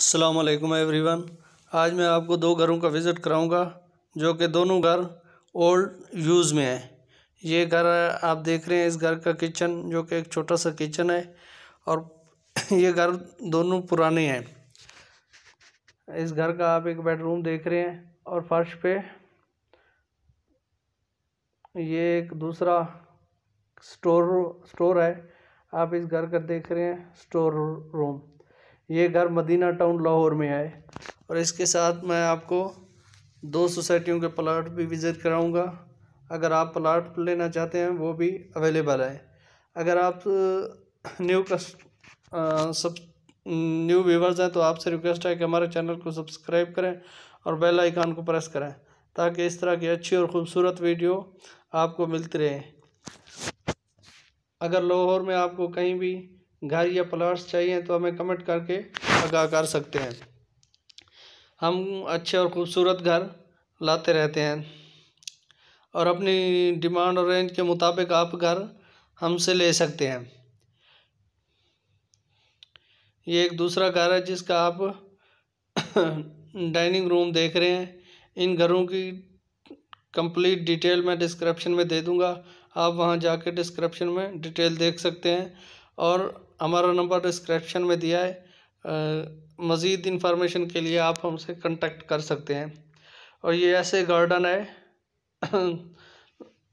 अस्सलाम वालेकुम एवरीवन। आज मैं आपको दो घरों का विज़िट कराऊंगा जो कि दोनों घर ओल्ड यूज़ में है। ये घर आप देख रहे हैं, इस घर का किचन जो कि एक छोटा सा किचन है और ये घर दोनों पुराने हैं। इस घर का आप एक बेडरूम देख रहे हैं और फर्श पे ये एक दूसरा स्टोर है। आप इस घर का देख रहे हैं स्टोर रूम। ये घर मदीना टाउन लाहौर में है और इसके साथ मैं आपको दो सोसाइटियों के प्लाट भी विज़िट कराऊंगा। अगर आप प्लाट लेना चाहते हैं वो भी अवेलेबल है। अगर आप न्यू व्यूवर्स हैं तो आपसे रिक्वेस्ट है कि हमारे चैनल को सब्सक्राइब करें और बेल आइकन को प्रेस करें ताकि इस तरह की अच्छी और ख़ूबसूरत वीडियो आपको मिलती रहे। अगर लाहौर में आपको कहीं भी घर या प्लाट्स चाहिए तो हमें कमेंट करके आगाह कर सकते हैं। हम अच्छे और ख़ूबसूरत घर लाते रहते हैं और अपनी डिमांड और रेंज के मुताबिक आप घर हमसे ले सकते हैं। ये एक दूसरा घर है जिसका आप डाइनिंग रूम देख रहे हैं। इन घरों की कंप्लीट डिटेल मैं डिस्क्रिप्शन में दे दूंगा, आप वहां जाके डिस्क्रिप्शन में डिटेल देख सकते हैं और हमारा नंबर डिस्क्रिप्शन में दिया है। मज़ीद इंफॉर्मेशन के लिए आप हमसे कांटेक्ट कर सकते हैं। और ये ऐसे गार्डन है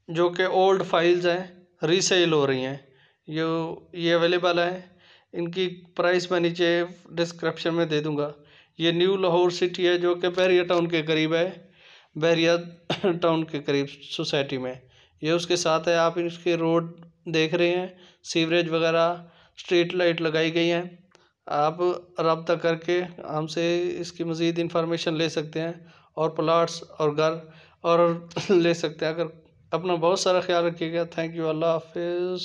जो कि ओल्ड फाइल्स हैं, रीसेल हो रही हैं। ये अवेलेबल है। इनकी प्राइस मैं नीचे डिस्क्रिप्शन में दे दूंगा। ये न्यू लाहौर सिटी है जो कि बहरिया टाउन के करीब है, बहरिया टाउन के करीब सोसाइटी में। ये उसके साथ है। आप इसके रोड देख रहे हैं, सीवरेज वगैरह, स्ट्रीट लाइट लगाई गई हैं। आप रब्ता करके हमसे इसकी मज़ीद इंफॉर्मेशन ले सकते हैं और प्लाट्स और घर और ले सकते हैं। अगर अपना बहुत सारा ख्याल रखिएगा। Thank you. अल्लाह हाफिज़।